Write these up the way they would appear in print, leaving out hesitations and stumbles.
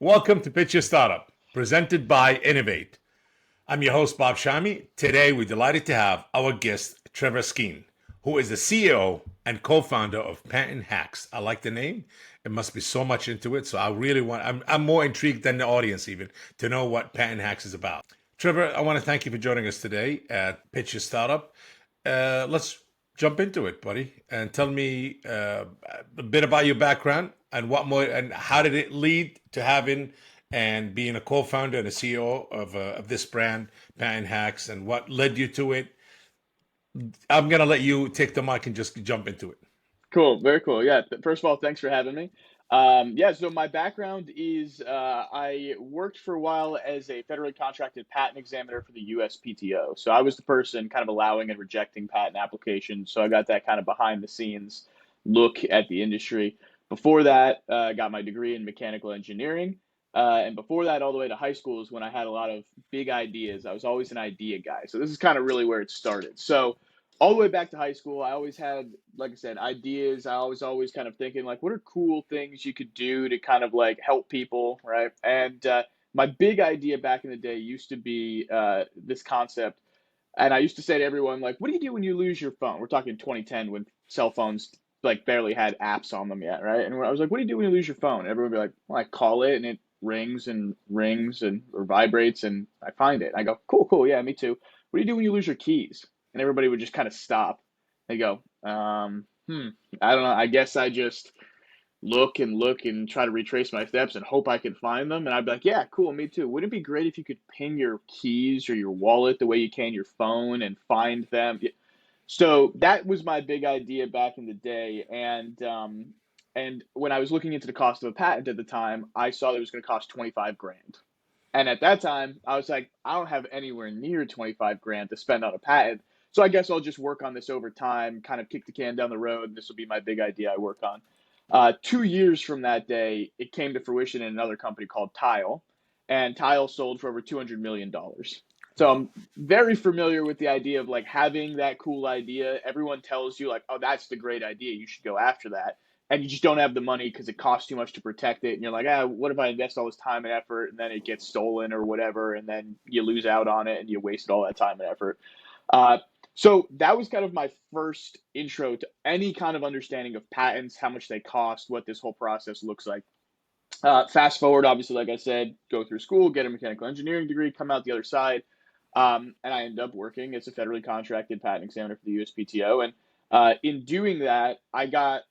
Welcome to Pitch Your Startup, presented by Innovate. I'm your host, Bob Shami. Today, we're delighted to have our guest, Trevor Skene, who is the CEO and co-founder of Patent Hacks. I like the name. It must be so much into it. So I'm more intrigued than the audience even to know what Patent Hacks is about. Trevor, I want to thank you for joining us today at Pitch Your Startup. Let's jump into it, buddy, and tell me a bit about your background and what more and how did it lead to having and being a co-founder and a CEO of this brand, Patent Hacks, and what led you to it. I'm gonna let you take the mic and just jump into it. Cool, very cool. Yeah, first of all, thanks for having me. Yeah, so my background is I worked for a while as a federally contracted patent examiner for the USPTO. So I was the person kind of allowing and rejecting patent applications. So I got that kind of behind the scenes look at the industry. Before that, I got my degree in mechanical engineering. And before that, all the way to high school is when I had a lot of big ideas. I was always an idea guy. So this is kind of really where it started. So all the way back to high school, I always had, like I said, ideas. I was always kind of thinking, like, what are cool things you could do to kind of like help people, right? And my big idea back in the day used to be this concept. And I used to say to everyone, like, what do you do when you lose your phone? We're talking 2010 when cell phones like barely had apps on them yet, right? And I was like, what do you do when you lose your phone? Everyone would be like, well, I call it and it rings and or vibrates and I find it. I go, cool, cool, yeah, me too. What do you do when you lose your keys? And everybody would just kind of stop. They go, I don't know. I guess I just look and try to retrace my steps and hope I can find them. And I'd be like, yeah, cool, me too. Wouldn't it be great if you could ping your keys or your wallet the way you can your phone and find them? Yeah. So that was my big idea back in the day. And when I was looking into the cost of a patent at the time, I saw that it was going to cost 25 grand. And at that time, I was like, I don't have anywhere near 25 grand to spend on a patent. So I guess I'll just work on this over time, kind of kick the can down the road. And this will be my big idea I work on. 2 years from that day, it came to fruition in another company called Tile, and Tile sold for over $200 million. So I'm very familiar with the idea of like having that cool idea. Everyone tells you like, oh, that's the great idea. You should go after that. And you just don't have the money because it costs too much to protect it. And you're like, what if I invest all this time and effort and then it gets stolen or whatever, and then you lose out on it and you wasted all that time and effort. Uh, so that was kind of my first intro to any kind of understanding of patents, how much they cost, what this whole process looks like. Fast forward, obviously, like I said, go through school, get a mechanical engineering degree, come out the other side, and I ended up working as a federally contracted patent examiner for the USPTO. And in doing that, I got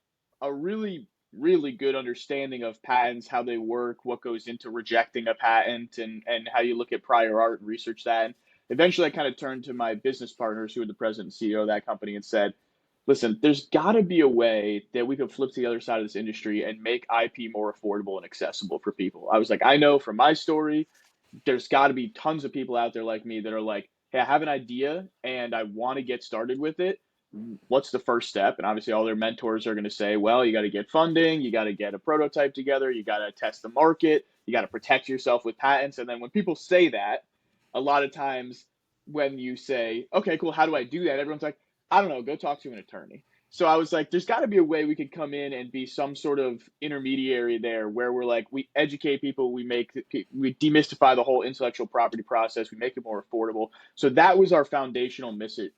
a really, really good understanding of patents, how they work, what goes into rejecting a patent, and how you look at prior art and research that. And eventually, I kind of turned to my business partners, who were the president and CEO of that company, and said, listen, there's got to be a way that we could flip to the other side of this industry and make IP more affordable and accessible for people. I was like, I know from my story, there's got to be tons of people out there like me that are like, hey, I have an idea and I want to get started with it. What's the first step? And obviously, all their mentors are going to say, well, you got to get funding, you got to get a prototype together, you got to test the market, you got to protect yourself with patents. And then when people say that, a lot of times when you say, okay, cool, how do I do that? Everyone's like, I don't know, go talk to an attorney. So I was like, there's got to be a way we could come in and be some sort of intermediary there where we're like, we educate people, we demystify the whole intellectual property process, we make it more affordable. So that was our foundational mission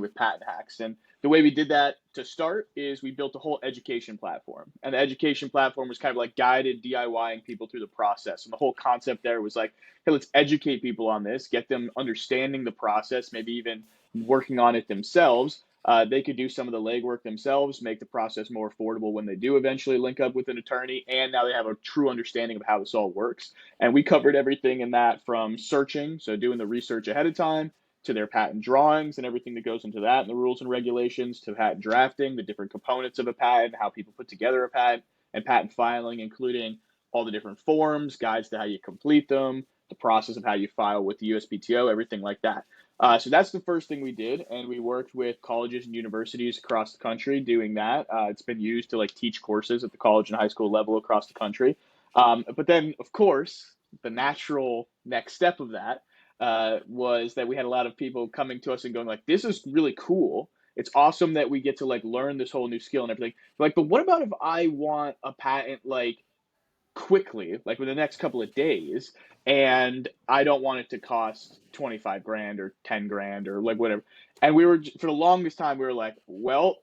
with Patent Hacks. And the way we did that to start is we built a whole education platform. And the education platform was kind of like guided DIYing people through the process. And the whole concept there was like, hey, let's educate people on this, get them understanding the process, maybe even working on it themselves. They could do some of the legwork themselves, make the process more affordable when they do eventually link up with an attorney, and now they have a true understanding of how this all works. And we covered everything in that from searching, so doing the research ahead of time, to their patent drawings and everything that goes into that, and the rules and regulations, to patent drafting, the different components of a patent, how people put together a patent, and patent filing, including all the different forms, guides to how you complete them, the process of how you file with the USPTO, everything like that. So that's the first thing we did, and we worked with colleges and universities across the country doing that. It's been used to like teach courses at the college and high school level across the country. But then, of course, the natural next step of that was that we had a lot of people coming to us and going like, "This is really cool. It's awesome that we get to like learn this whole new skill and everything." Like, but what about if I want a patent like quickly, like within the next couple of days, and I don't want it to cost 25 grand or 10 grand or like whatever. And we were for the longest time we were like, well,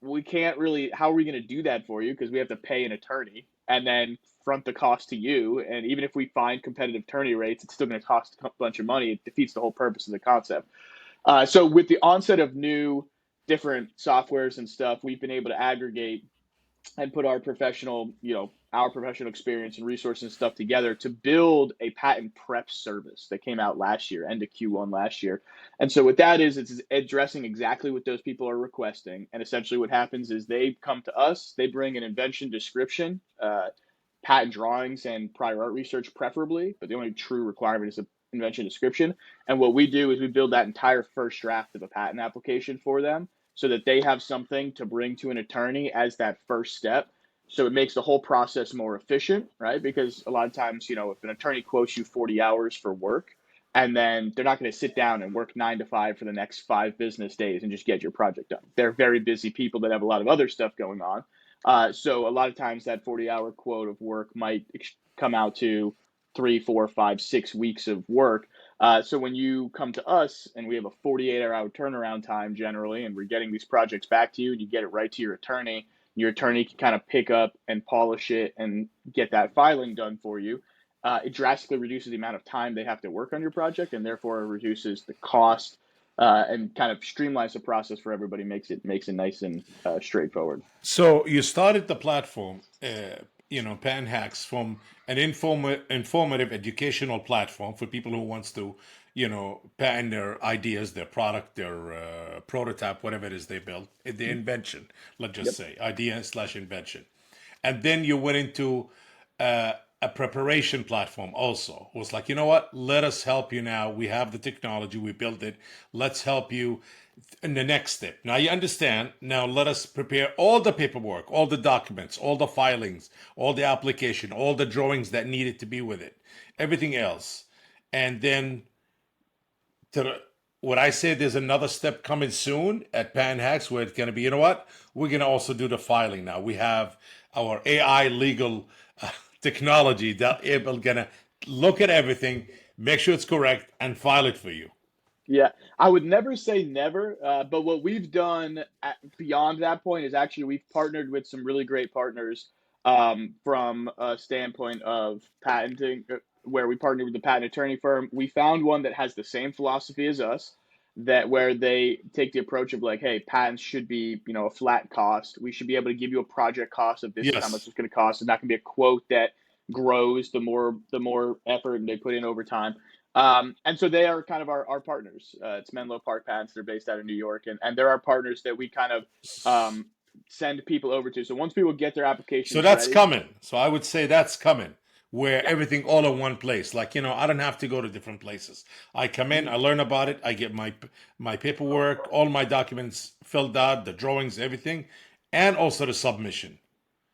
we can't really, how are we going to do that for you, because we have to pay an attorney and then front the cost to you, and even if we find competitive attorney rates, it's still going to cost a bunch of money. It defeats the whole purpose of the concept. So with the onset of new different softwares and stuff, we've been able to aggregate and put our professional experience and resources and stuff together to build a patent prep service that came out last year, end of Q1 last year. And so what that is, it's addressing exactly what those people are requesting. And essentially what happens is they come to us, they bring an invention description, patent drawings and prior art research preferably, but the only true requirement is an invention description. And what we do is we build that entire first draft of a patent application for them so that they have something to bring to an attorney as that first step. So it makes the whole process more efficient, right? Because a lot of times, if an attorney quotes you 40 hours for work, and then they're not going to sit down and work 9 to 5 for the next 5 business days and just get your project done. They're very busy people that have a lot of other stuff going on. So a lot of times that 40-hour quote of work might come out to 3, 4, 5, 6 weeks of work. So when you come to us and we have a 48-hour turnaround time generally, and we're getting these projects back to you, and you get it right to your attorney can kind of pick up and polish it and get that filing done for you. It drastically reduces the amount of time they have to work on your project, and therefore reduces the cost, and kind of streamlines the process for everybody, makes it nice and straightforward. So you started the platform, Pan Hacks, from an informative educational platform for people who wants to, patent their ideas, their product, their prototype, whatever it is they built, the invention, let's just Yep. say, idea slash invention. And then you went into a preparation platform also. It was like, you know what? Let us help you now. We have the technology, we built it. Let's help you in the next step. Now you understand. Now let us prepare all the paperwork, all the documents, all the filings, all the application, all the drawings that needed to be with it, everything else. And then to what I say, there's another step coming soon at Pan Hacks where it's going to be, you know what? We're going to also do the filing now. We have our AI legal technology that able going to look at everything, make sure it's correct, and file it for you. Yeah, I would never say never, but what we've done beyond that point is actually we've partnered with some really great partners, from a standpoint of patenting, where we partnered with the patent attorney firm. We found one that has the same philosophy as us, that where they take the approach of like, hey, patents should be, a flat cost. We should be able to give you a project cost of this is how much Yes. it's going to cost, and that can be a quote that grows the more effort they put in over time. And so they are kind of our partners. It's Menlo Park Patents. They're based out of New York, and they're our partners that we kind of send people over to. So once people get their So applications that's ready, coming. So I would say that's coming, where yeah, everything all in one place. Like, I don't have to go to different places. I come in, mhm, I learn about it, I get my paperwork, all my documents filled out, the drawings, everything, and also the submission.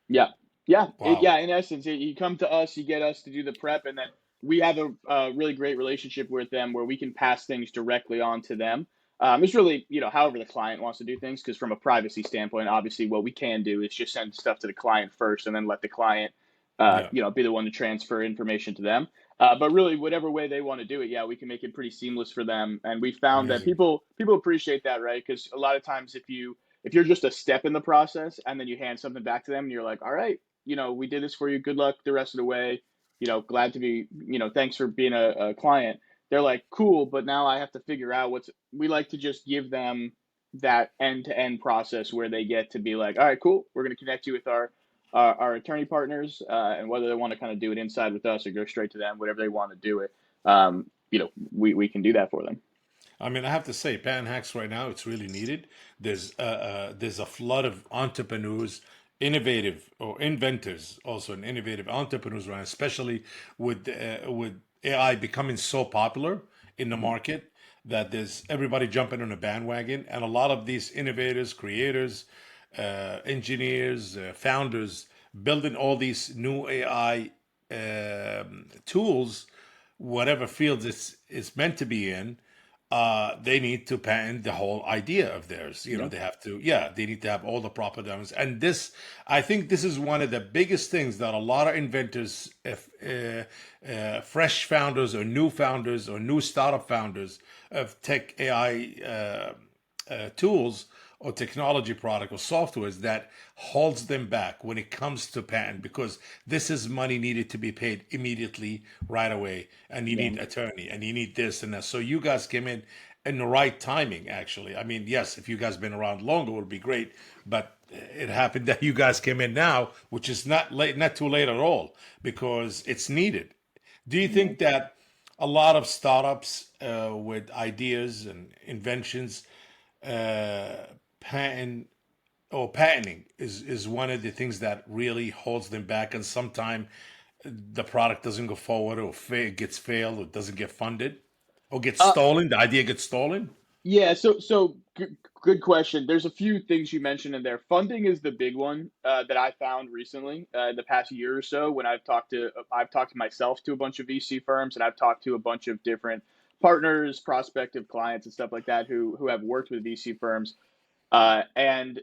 yeah, yeah, Wow. yeah. In essence, you come to us, you get us to do the prep, and then we have a really great relationship with them where we can pass things directly on to them. It's really, however the client wants to do things, because from a privacy standpoint, obviously, what we can do is just send stuff to the client first, and then let the client, Yeah. be the one to transfer information to them. But really, whatever way they want to do it, yeah, we can make it pretty seamless for them. And we found that Amazing. people appreciate that, right? Because a lot of times, if you're just a step in the process and then you hand something back to them and you're like, all right, we did this for you. Good luck the rest of the way. Glad to be, thanks for being a client. They're like, cool, but now I have to figure out we like to just give them that end to end process where they get to be like, all right, cool, we're going to connect you with our attorney partners, and whether they want to kind of do it inside with us or go straight to them, whatever they want to do it, we can do that for them. I mean, I have to say, Pan Hacks right now, it's really needed. There's a flood of entrepreneurs, innovative or inventors, also and innovative entrepreneurs right now, especially with AI becoming so popular in the Mhm. market that there's everybody jumping on a bandwagon, and a lot of these innovators, creators, engineers, founders, building all these new AI tools, whatever fields it's meant to be in, they need to patent the whole idea of theirs. Yeah. They have to, yeah, they need to have all the proper documents. And this, I think this is one of the biggest things that a lot of inventors, if fresh founders or new founders or new startup founders of tech AI tools or technology product or softwares that holds them back when it comes to patent, because this is money needed to be paid immediately right away, and you Yeah. need attorney and you need this and that. So you guys came in the right timing, actually. I mean, yes, if you guys been around longer, it would be great, but it happened that you guys came in now, which is not late, not too late at all, because it's needed. Do you Yeah. think that a lot of startups with ideas and inventions, uh, patent patenting is one of the things that really holds them back, and sometimes the product doesn't go forward, or gets failed, or doesn't get funded, or gets Uh, stolen, the idea gets stolen? yeah. So good question. There's a few things you mentioned in there. Funding is the big one that I found recently in the past year or so when I've talked to myself to a bunch of VC firms, and I've talked to a bunch of different partners, prospective clients, and stuff like that who have worked with VC firms. And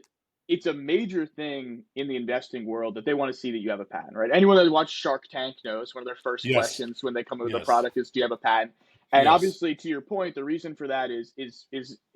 it's a major thing in the investing world that they want to see that you have a patent, right? Anyone that watched Shark Tank knows one of their first Yes, questions when they come up with a yes, product is, "Do you have a patent?" And yes, obviously, to your point, the reason for that is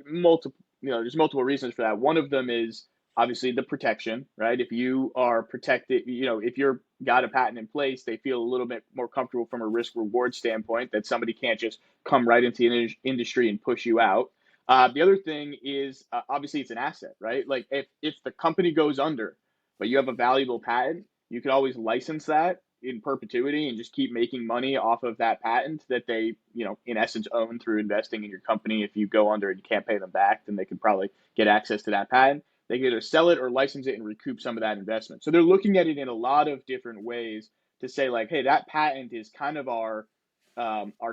multiple. There's multiple reasons for that. One of them is obviously the protection, right? If you are protected, if you're got a patent in place, they feel a little bit more comfortable from a risk reward standpoint that somebody can't just come right into the industry and push you out. The other thing is obviously it's an asset, right? Like if the company goes under, but you have a valuable patent, you could always license that in perpetuity and just keep making money off of that patent that they, in essence own through investing in your company. If you go under and you can't pay them back, then they could probably get access to that patent. They can either sell it or license it and recoup some of that investment. So they're looking at it in a lot of different ways to say like, hey, that patent is kind of our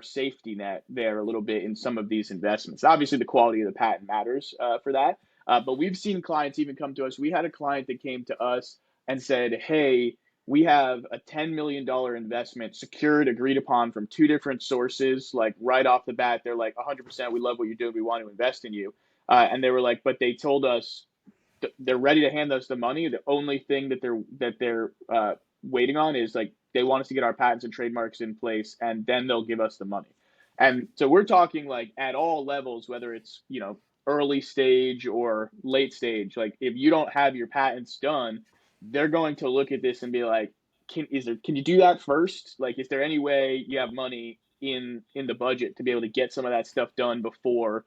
safety net there a little bit in some of these investments. Obviously, the quality of the patent matters for that. But we've seen clients even come to us. We had a client that came to us and said, "Hey, we have a $10 million investment secured, agreed upon from two different sources. Like right off the bat, they're like, 100%, we love what you're doing. We want to invest in you." And they were like, but they told us they're ready to hand us the money. The only thing that they're waiting on is like they want us to get our patents and trademarks in place, and then they'll give us the money. And so we're talking like at all levels, whether it's early stage or late stage. Like if you don't have your patents done, they're going to look at this and be like, can you do that first? Like, is there any way you have money in the budget to be able to get some of that stuff done before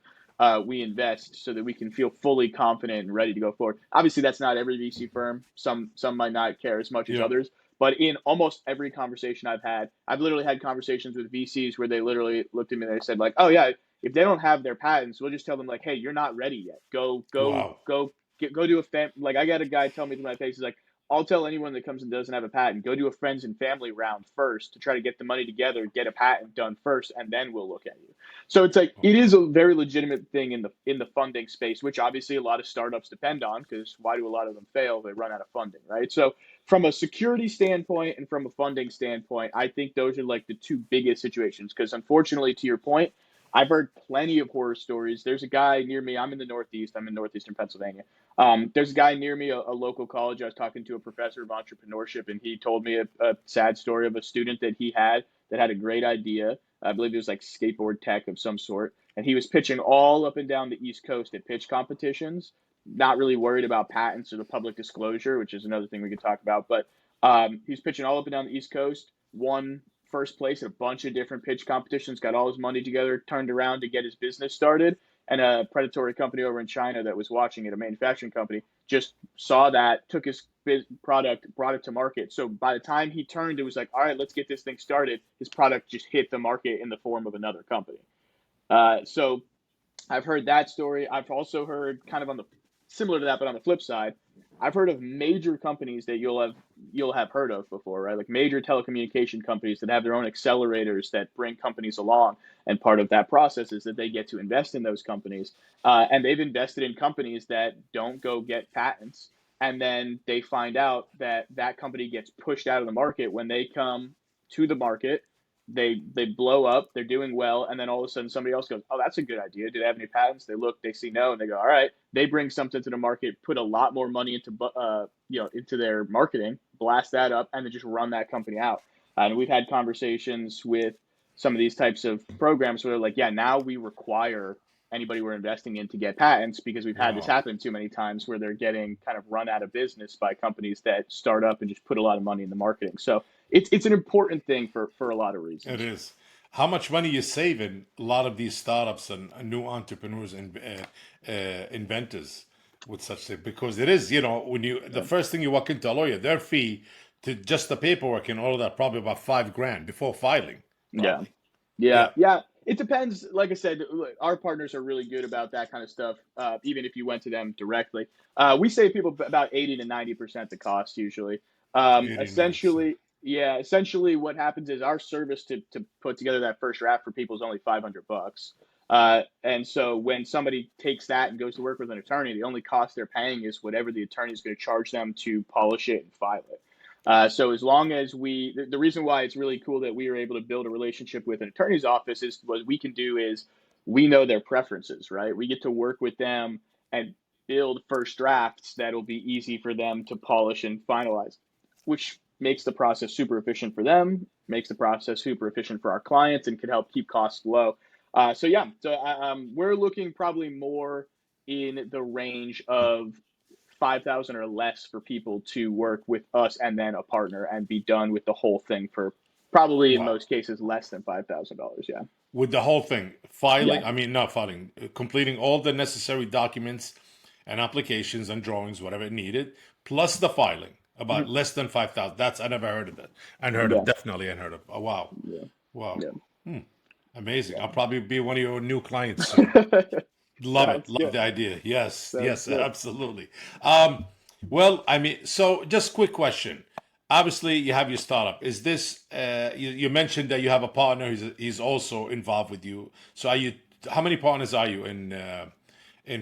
we invest so that we can feel fully confident and ready to go forward. Obviously, that's not every VC firm. Some might not care as much as yeah. others. But in almost every conversation I've literally had conversations with VCs where they literally looked at me and they said like, "Oh yeah, if they don't have their patents, we'll just tell them like, hey, you're not ready yet. Wow. Go do like I got a guy tell me to my face, he's like, I'll tell anyone that comes and doesn't have a patent, go do a friends and family round first to try to get the money together, get a patent done first, and then we'll look at you." So it's like it is a very legitimate thing in the funding space, which obviously a lot of startups depend on because why do a lot of them fail? They run out of funding, right? So from a security standpoint and from a funding standpoint, I think those are like the two biggest situations because unfortunately, to your point, I've heard plenty of horror stories. There's a guy near me. I'm in the Northeast. I'm in northeastern Pennsylvania. There's a guy near me, a local college. I was talking to a professor of entrepreneurship, and he told me a sad story of a student that he had that had a great idea. I believe it was like skateboard tech of some sort. And he was pitching all up and down the East Coast at pitch competitions, not really worried about patents or the public disclosure, which is another thing we could talk about. But he's pitching all up and down the East Coast, won first place at a bunch of different pitch competitions, got all his money together, turned around to get his business started. And a predatory company over in China that was watching it, a manufacturing company, just saw that, took his product, brought it to market. So by the time he turned, it was like, all right, let's get this thing started. His product just hit the market in the form of another company. So I've heard that story. I've also heard kind of on the similar to that, but on the flip side, I've heard of major companies that you'll have heard of before, right? Like major telecommunication companies that have their own accelerators that bring companies along, and part of that process is that they get to invest in those companies, and they've invested in companies that don't go get patents, and then they find out that that company gets pushed out of the market when they come to the market they blow up, they're doing well, and then all of a sudden somebody else goes, "Oh, that's a good idea. Do they have any patents?" They look, they see no, and they go, "All right." They bring something to the market, put a lot more money into into their marketing, blast that up, and then just run that company out. And we've had conversations with some of these types of programs where they're like, "Yeah, now we require anybody we're investing in to get patents because we've had this Wow. happen too many times where they're getting kind of run out of business by companies that start up and just put a lot of money in the marketing." So it's an important thing for a lot of It reasons. is. How much money you save in a lot of these startups and new entrepreneurs and inventors with such thing? Because it is, when the Yeah. first thing you walk into a lawyer, their fee to just the paperwork and all of that, probably about 5 grand before filing, Yeah. probably. Yeah. Yeah. Yeah. It depends. Like I said, our partners are really good about that kind of stuff. Even if you went to them directly, we save people about 80 to 90% the cost usually. 80, 90%. Essentially, yeah. Essentially, what happens is our service to put together that first draft for people is only $500. And so when somebody takes that and goes to work with an attorney, the only cost they're paying is whatever the attorney is going to charge them to polish it and file it. So as long as the reason why it's really cool that we were able to build a relationship with an attorney's office is what we can do is we know their preferences, right? We get to work with them and build first drafts that'll be easy for them to polish and finalize, which makes the process super efficient for them, makes the process super efficient for our clients, and can help keep costs low. We're looking probably more in the range of 5,000 or less for people to work with us and then a partner and be done with the whole thing for probably in Wow. most cases less than $5,000. Yeah. With the whole thing, Yeah. not filing, completing all the necessary documents and applications and drawings, whatever needed, plus the filing, about Mhm. less than 5,000. That's, I never heard of that. Unheard of, Yeah. definitely unheard of. Oh, wow. Yeah. Wow. Yeah. Amazing. Yeah. I'll probably be one of your new clients soon. Love it. Sounds Love good. the idea. Yes. Sounds Yes, good. absolutely. Um, well, so just quick question. Obviously, you have your startup. Is this, you mentioned that you have a partner he's also involved with you. So how many partners are you in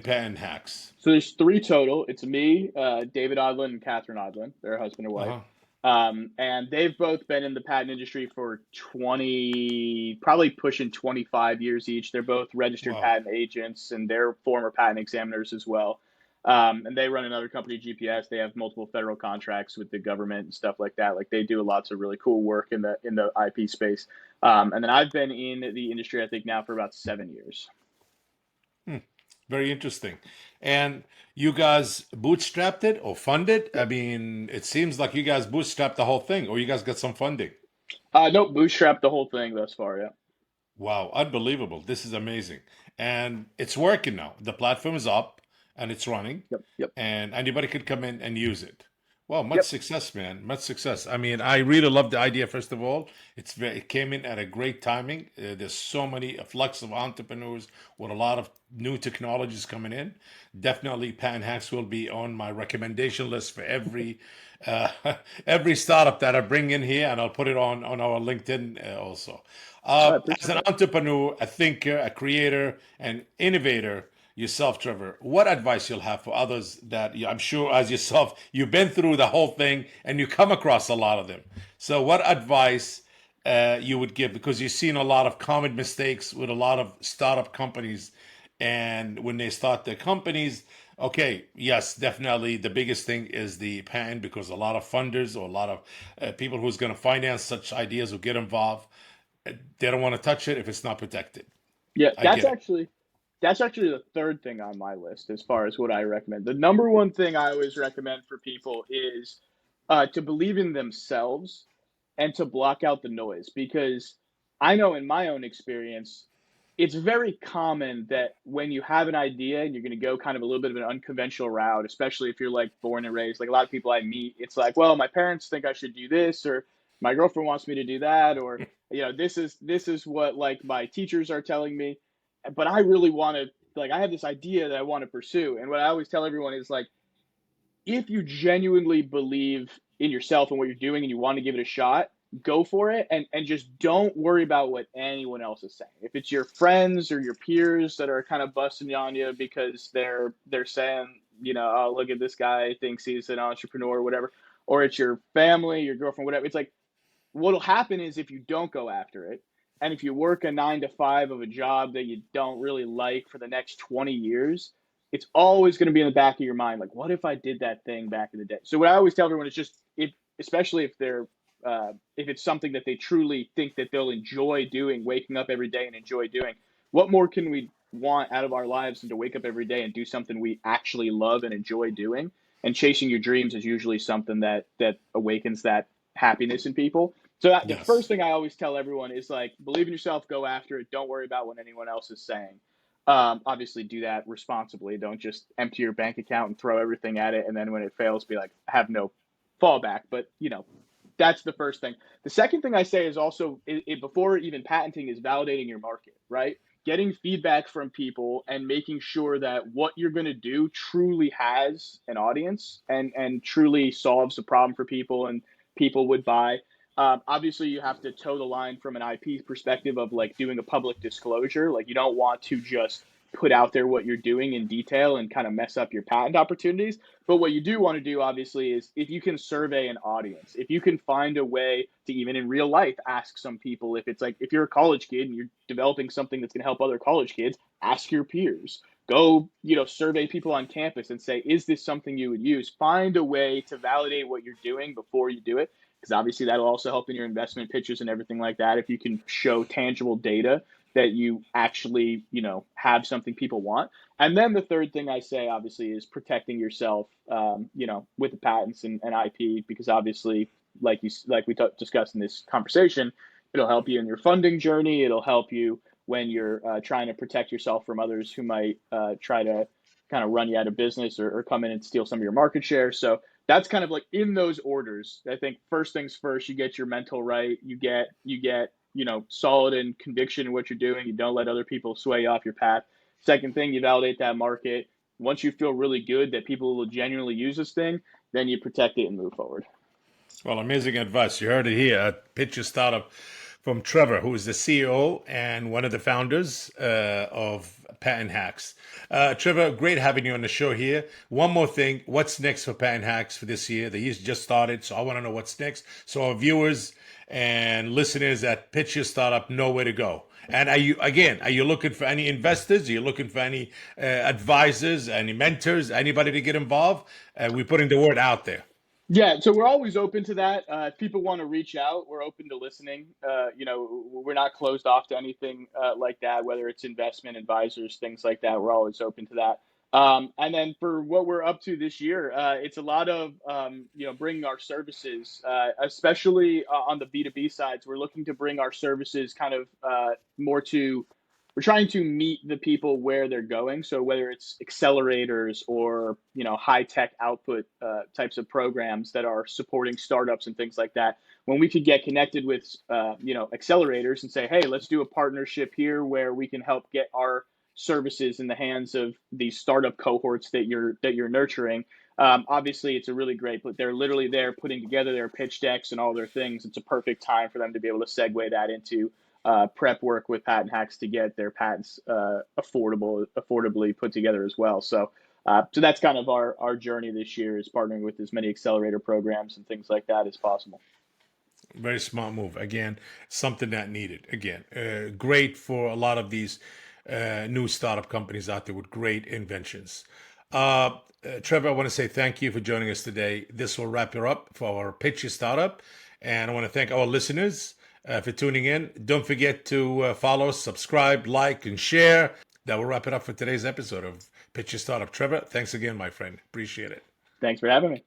Patent Hacks? So there's three total. It's me, David Odlin, and Catherine Odlin. They're husband and wife. Uh-huh. And they've both been in the patent industry for 20, probably pushing 25 years each. They're both registered Wow. patent agents and they're former patent examiners as well. And they run another company, GPS. They have multiple federal contracts with the government and stuff like that. Like they do lots of really cool work in the IP space. And then I've been in the industry, I think now for about 7 years. Hmm. Very interesting. And you guys bootstrapped it or funded? I mean, it seems like you guys bootstrapped the whole thing, or you guys got some funding. Nope, bootstrap the whole thing thus far. Yeah. Wow, unbelievable. This is amazing. And it's working now. The platform is up and it's running, Yep. Yep. and anybody could come in and use it. Well, much Yep. success, man. Much success. I mean, I really love the idea, first of all. It came in at a great timing. There's so many a flux of entrepreneurs with a lot of new technologies coming in. Definitely, Pan Hacks will be on my recommendation list for uh, every startup that I bring in here, and I'll put it on our LinkedIn also. I As appreciate an that. entrepreneur, a thinker, a creator, an innovator, yourself, Trevor, what advice you'll have for others that I'm sure, as yourself, you've been through the whole thing and you come across a lot of them. So, what advice you would give? Because you've seen a lot of common mistakes with a lot of startup companies, and when they start their companies, okay, yes, definitely the biggest thing is the patent because a lot of funders or a lot of people who's going to finance such ideas will get involved. They don't want to touch it if it's not protected. Yeah, I get it. that's actually the third thing on my list as far as what I recommend. The number one thing I always recommend for people is to believe in themselves and to block out the noise because I know in my own experience, it's very common that when you have an idea and you're going to go kind of a little bit of an unconventional route, especially if you're like born and raised, like a lot of people I meet, it's like, well, my parents think I should do this, or my girlfriend wants me to do that, or this is what like my teachers are telling me, but I really want to like I have this idea that I want to pursue, and what I always tell everyone is like if you genuinely believe in yourself and what you're doing and you want to give it a shot, go for it and just don't worry about what anyone else is saying. If it's your friends or your peers that are kind of busting on you because they're saying, oh, look at this guy thinks he's an entrepreneur or whatever, or it's your family, your girlfriend, whatever. It's like what'll happen is if you don't go after it, and if you work a 9 to 5 of a job that you don't really like for the next 20 years, it's always going to be in the back of your mind. Like, what if I did that thing back in the day? So what I always tell everyone is just if, especially if it's something that they truly think that they'll enjoy doing, waking up every day and enjoy doing, what more can we want out of our lives than to wake up every day and do something we actually love and enjoy doing? And chasing your dreams is usually something that awakens that happiness in people. So the first Yes. thing I always tell everyone is like, believe in yourself, go after it. Don't worry about what anyone else is saying. Obviously, do that responsibly. Don't just empty your bank account and throw everything at it, and then when it fails, be like, have no fallback. But that's the first thing. The second thing I say is also before even patenting is validating your market, right? Getting feedback from people and making sure that what you're going to do truly has an audience and truly solves a problem for people and people would buy. Obviously, you have to toe the line from an IP perspective of like doing a public disclosure. Like you don't want to just put out there what you're doing in detail and kind of mess up your patent opportunities. But what you do want to do, obviously, is if you can survey an audience, if you can find a way to even in real life ask some people, if it's like if you're a college kid and you're developing something that's going to help other college kids, ask your peers. Go, survey people on campus and say, is this something you would use? Find a way to validate what you're doing before you do it, because obviously that'll also help in your investment pitches and everything like that. If you can show tangible data that you actually, have something people want. And then the third thing I say, obviously, is protecting yourself, with the patents and IP, because obviously, like we discussed in this conversation, it'll help you in your funding journey. It'll help you when you're trying to protect yourself from others who might try to kind of run you out of business or come in and steal some of your market share. So that's kind of like in those orders. I think first things first, you get your mental right. You get solid in conviction in what you're doing. You don't let other people sway you off your path. Second thing, you validate that market. Once you feel really good that people will genuinely use this thing, then you protect it and move forward. Well, amazing advice. You heard it here at Pitch Your Startup from Trevor, who is the CEO and one of the founders of Patent Hacks. Trevor, great having you on the show here. One more thing. What's next for Patent Hacks for this year? The year's just started, so I want to know what's next. So our viewers and listeners at Pitch Your Startup know where to go. And are you looking for any investors? Are you looking for any advisors, any mentors, anybody to get involved? We're putting the word out there. Yeah, so we're always open to that. If people want to reach out, we're open to listening. We're not closed off to anything like that, whether it's investment advisors, things like that. We're always open to that. And then for what we're up to this year, it's a lot of bringing our services, especially on the B2B sides. We're looking to bring our services kind of more to we're trying to meet the people where they're going. So whether it's accelerators or high tech output types of programs that are supporting startups and things like that, when we could get connected with accelerators and say, hey, let's do a partnership here where we can help get our services in the hands of these startup cohorts that you're nurturing. Obviously, it's a really great, but they're literally there putting together their pitch decks and all their things. It's a perfect time for them to be able to segue that into prep work with Patent Hacks to get their patents affordably put together as well. So that's kind of our journey this year, is partnering with as many accelerator programs and things like that as possible. Very smart move. Again, something that needed. Again, great for a lot of these new startup companies out there with great inventions. Trevor, I want to say thank you for joining us today. This will wrap it up for our Pitch Your Startup. And I want to thank our listeners for tuning in. Don't forget to follow, subscribe, like, and share. That will wrap it up for today's episode of Pitch Your Startup. Trevor, thanks again, my friend. Appreciate it. Thanks for having me.